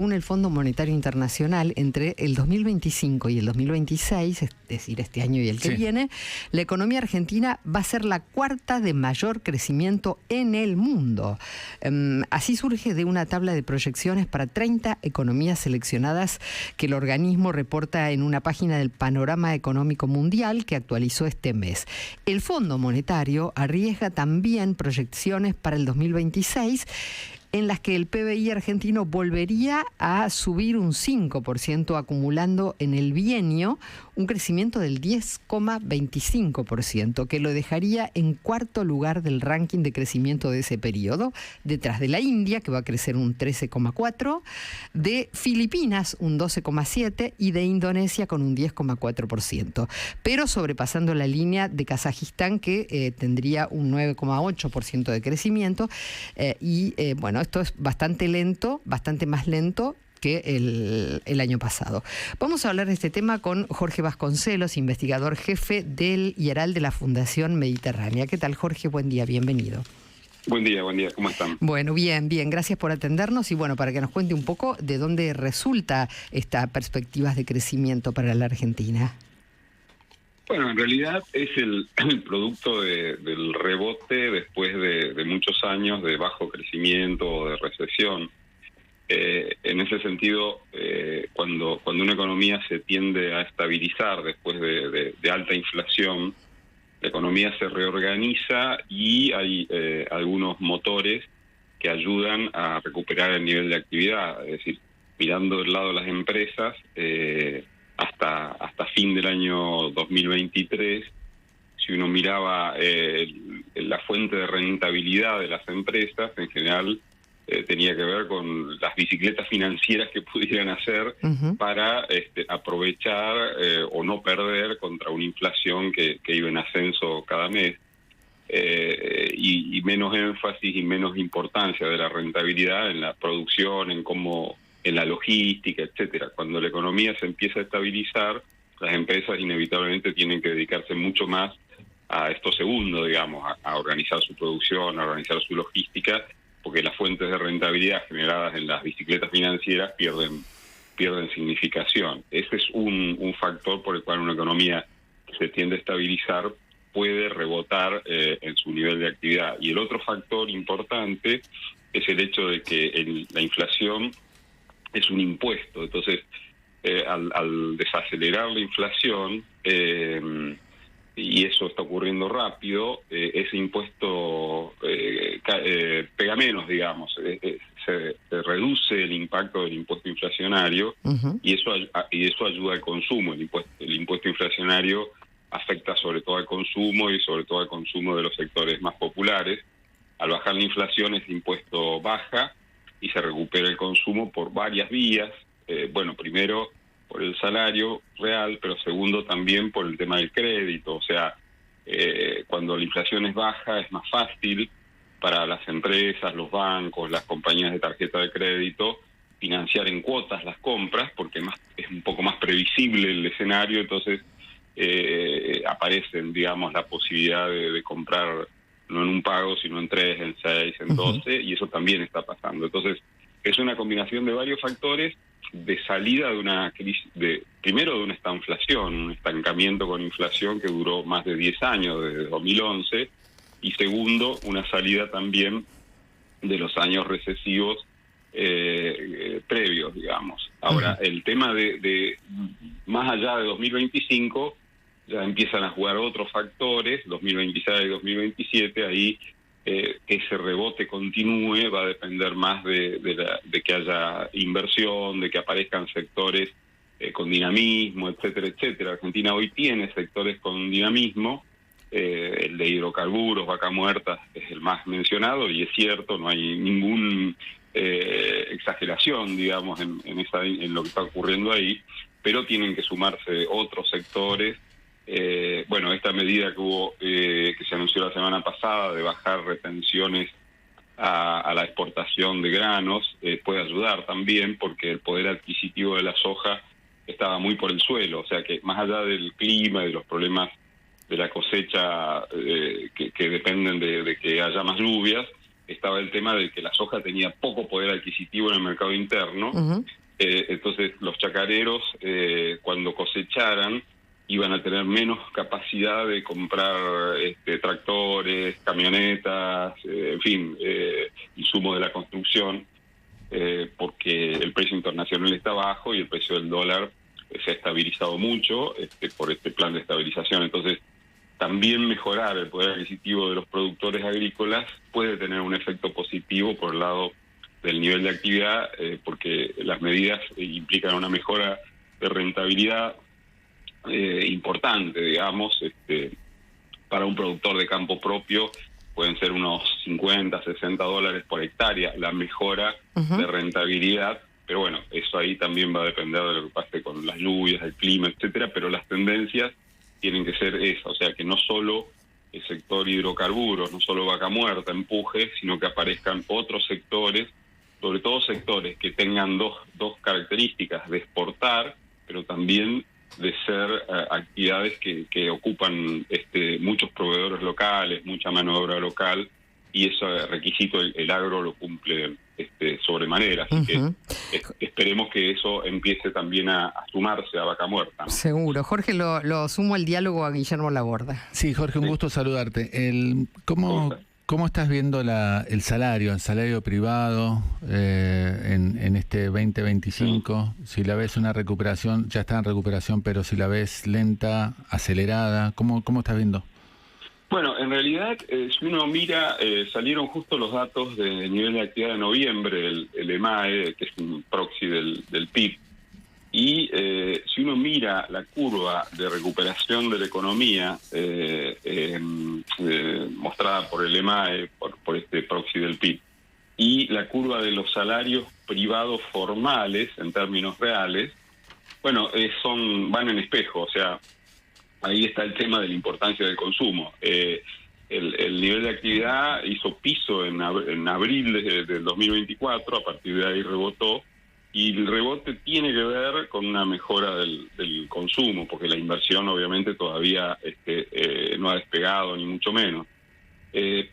Según el Fondo Monetario Internacional, entre el 2025 y el 2026, es decir, este año y el que viene, la economía argentina va a ser la cuarta de mayor crecimiento en el mundo. Así surge de una tabla de proyecciones para 30 economías seleccionadas que el organismo reporta en una página del Panorama Económico Mundial que actualizó este mes. El Fondo Monetario arriesga también proyecciones para el 2026, en las que el PBI argentino volvería a subir un 5%, acumulando en el bienio un crecimiento del 10,25%, que lo dejaría en cuarto lugar del ranking de crecimiento de ese periodo, detrás de la India, que va a crecer un 13,4%, de Filipinas un 12,7% y de Indonesia con un 10,4%, pero sobrepasando la línea de Kazajistán, que tendría un 9,8% de crecimiento, bueno, esto es bastante lento, bastante más lento que el año pasado. Vamos a hablar de este tema con Jorge Vasconcelos, investigador jefe del IERAL de la Fundación Mediterránea. ¿Qué tal, Jorge? Buen día, bienvenido. Buen día, ¿cómo están? Bueno, bien, gracias por atendernos y bueno, para que nos cuente un poco de dónde resulta esta perspectivas de crecimiento para la Argentina. Bueno, en realidad es el producto del rebote después de muchos años de bajo crecimiento o de recesión. En ese sentido, cuando una economía se tiende a estabilizar después de alta inflación, la economía se reorganiza y hay algunos motores que ayudan a recuperar el nivel de actividad. Es decir, mirando del lado de las empresas, hasta fin del año 2023, si uno miraba la fuente de rentabilidad de las empresas, en general tenía que ver con las bicicletas financieras que pudieran hacer para aprovechar o no perder contra una inflación que iba en ascenso cada mes, y menos énfasis y menos importancia de la rentabilidad en la producción, en la logística, etcétera. Cuando la economía se empieza a estabilizar, las empresas inevitablemente tienen que dedicarse mucho más a esto segundo, digamos, a organizar su producción, a organizar su logística, porque las fuentes de rentabilidad generadas en las bicicletas financieras pierden significación. Ese es un factor por el cual una economía que se tiende a estabilizar puede rebotar en su nivel de actividad. Y el otro factor importante es el hecho de que la inflación es un impuesto. Entonces, al desacelerar la inflación, y eso está ocurriendo rápido, ese impuesto pega menos, digamos. Se reduce el impacto del impuesto inflacionario y eso ayuda al consumo. El impuesto inflacionario afecta sobre todo al consumo y sobre todo al consumo de los sectores más populares. Al bajar la inflación, ese impuesto baja y se recupera el consumo por varias vías. Bueno, primero por el salario real, pero segundo también por el tema del crédito. O sea, cuando la inflación es baja es más fácil para las empresas, los bancos, las compañías de tarjeta de crédito financiar en cuotas las compras, porque es un poco más previsible el escenario. Entonces aparecen, digamos, la posibilidad de comprar no en un pago, sino en 3, en 6, en 12, y eso también está pasando. Entonces, es una combinación de varios factores de salida de una crisis, primero de una estanflación, un estancamiento con inflación que duró más de 10 años, desde 2011, y segundo, una salida también de los años recesivos previos, digamos. Ahora, el tema de más allá de 2025, ya empiezan a jugar otros factores, 2026 y 2027, ahí que ese rebote continúe va a depender más de que haya inversión, de que aparezcan sectores con dinamismo, etcétera, etcétera. Argentina hoy tiene sectores con dinamismo, el de hidrocarburos, Vaca Muerta es el más mencionado, y es cierto, no hay ningún exageración, digamos, en lo que está ocurriendo ahí, pero tienen que sumarse otros sectores. Bueno, esta medida que se anunció la semana pasada de bajar retenciones a la exportación de granos puede ayudar también, porque el poder adquisitivo de la soja estaba muy por el suelo. O sea que más allá del clima y de los problemas de la cosecha que dependen de que haya más lluvias, estaba el tema de que la soja tenía poco poder adquisitivo en el mercado interno. Entonces los chacareros, cuando cosecharan, iban a tener menos capacidad de comprar tractores, camionetas, en fin, insumos de la construcción, porque el precio internacional está bajo y el precio del dólar se ha estabilizado mucho por este plan de estabilización. Entonces, también mejorar el poder adquisitivo de los productores agrícolas puede tener un efecto positivo por el lado del nivel de actividad, porque las medidas implican una mejora de rentabilidad importante, digamos, para un productor de campo propio pueden ser unos 50, 60 dólares por hectárea la mejora de rentabilidad, pero bueno, eso ahí también va a depender de lo que pase con las lluvias, el clima, etcétera, pero las tendencias tienen que ser esas, o sea, que no solo el sector hidrocarburos, no solo vaca muerta empuje, sino que aparezcan otros sectores, sobre todo sectores que tengan dos características, de exportar, pero también de ser actividades que ocupan muchos proveedores locales, mucha mano de obra local, y ese requisito el agro lo cumple sobremanera. Así que esperemos que eso empiece también a sumarse a vaca muerta, ¿no? Seguro. Jorge, lo sumo al diálogo a Guillermo Laborde. Sí, Jorge, un gusto saludarte. ¿Cómo estás viendo el salario privado en este 2025? Si la ves una recuperación, ya está en recuperación, pero si la ves lenta, acelerada, ¿cómo estás viendo? Bueno, en realidad, si uno mira, salieron justo los datos de nivel de actividad de noviembre, el EMAE, que es un proxy del PIB, y si uno mira la curva de recuperación de la economía mostrada por el EMAE, por este proxy del PIB, y la curva de los salarios privados formales en términos reales, bueno, van en espejo, o sea, ahí está el tema de la importancia del consumo. El nivel de actividad hizo piso en abril del 2024, a partir de ahí rebotó, y el rebote tiene que ver con una mejora del consumo, porque la inversión obviamente todavía no ha despegado, ni mucho menos.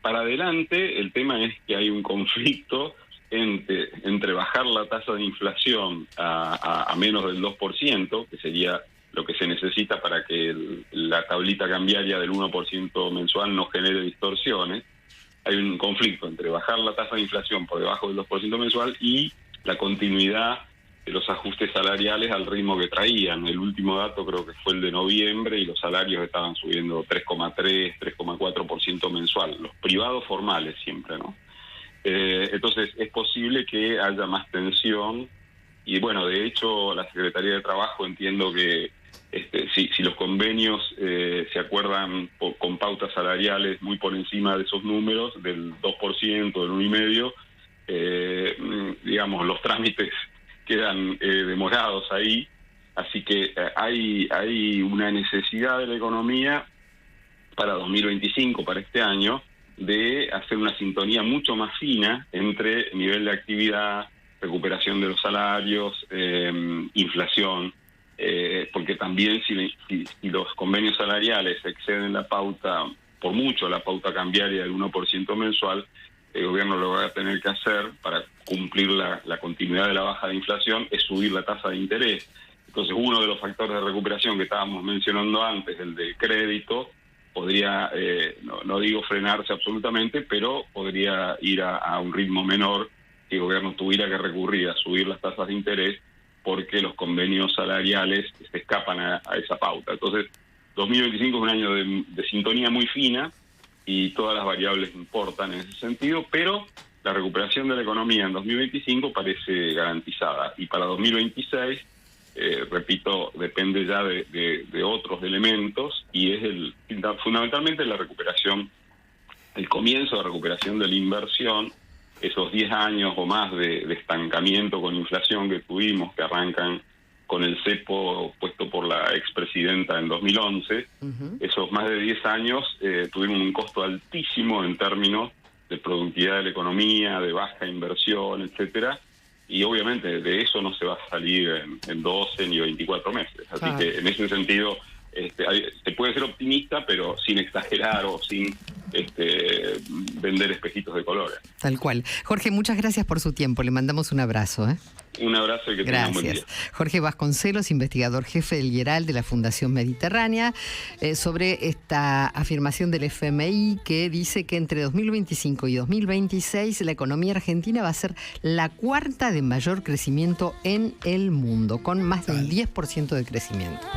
Para adelante, el tema es que hay un conflicto entre bajar la tasa de inflación a menos del 2%, que sería lo que se necesita para que la tablita cambiaria del 1% mensual no genere distorsiones. Hay un conflicto entre bajar la tasa de inflación por debajo del 2% mensual y la continuidad de los ajustes salariales al ritmo que traían. El último dato creo que fue el de noviembre y los salarios estaban subiendo 3,3, 3,4% mensual. Los privados formales siempre, ¿no? Entonces es posible que haya más tensión y bueno, de hecho la Secretaría de Trabajo entiendo que si los convenios se acuerdan con pautas salariales muy por encima de esos números, del 2%, del 1,5%, digamos, los trámites quedan demorados ahí, así que hay una necesidad de la economía para 2025, para este año, de hacer una sintonía mucho más fina entre nivel de actividad, recuperación de los salarios, inflación, porque también si los convenios salariales exceden la pauta, por mucho la pauta cambiaria del 1% mensual, el gobierno lo va a tener que hacer para cumplir la continuidad de la baja de inflación, es subir la tasa de interés. Entonces uno de los factores de recuperación que estábamos mencionando antes, el del crédito, podría, no digo frenarse absolutamente, pero podría ir a un ritmo menor si el gobierno tuviera que recurrir a subir las tasas de interés porque los convenios salariales se escapan a esa pauta. Entonces, 2025 es un año de sintonía muy fina y todas las variables importan en ese sentido, pero la recuperación de la economía en 2025 parece garantizada. Y para 2026, repito, depende ya de otros elementos y es fundamentalmente la recuperación, el comienzo de recuperación de la inversión, esos 10 años o más de estancamiento con inflación que tuvimos, que arrancan con el cepo puesto por la expresidenta en 2011, esos más de 10 años tuvieron un costo altísimo en términos de productividad de la economía, de baja inversión, etcétera, y obviamente de eso no se va a salir en 12 ni 24 meses. Así que en ese sentido se puede ser optimista, pero sin exagerar o sin vender espejitos de colores. Tal cual. Jorge, muchas gracias por su tiempo. Le mandamos un abrazo. Un abrazo y que tengan un buen día. Jorge Vasconcelos, investigador jefe del IERAL de la Fundación Mediterránea, sobre esta afirmación del FMI que dice que entre 2025 y 2026 la economía argentina va a ser la cuarta de mayor crecimiento en el mundo, con más del 10% de crecimiento.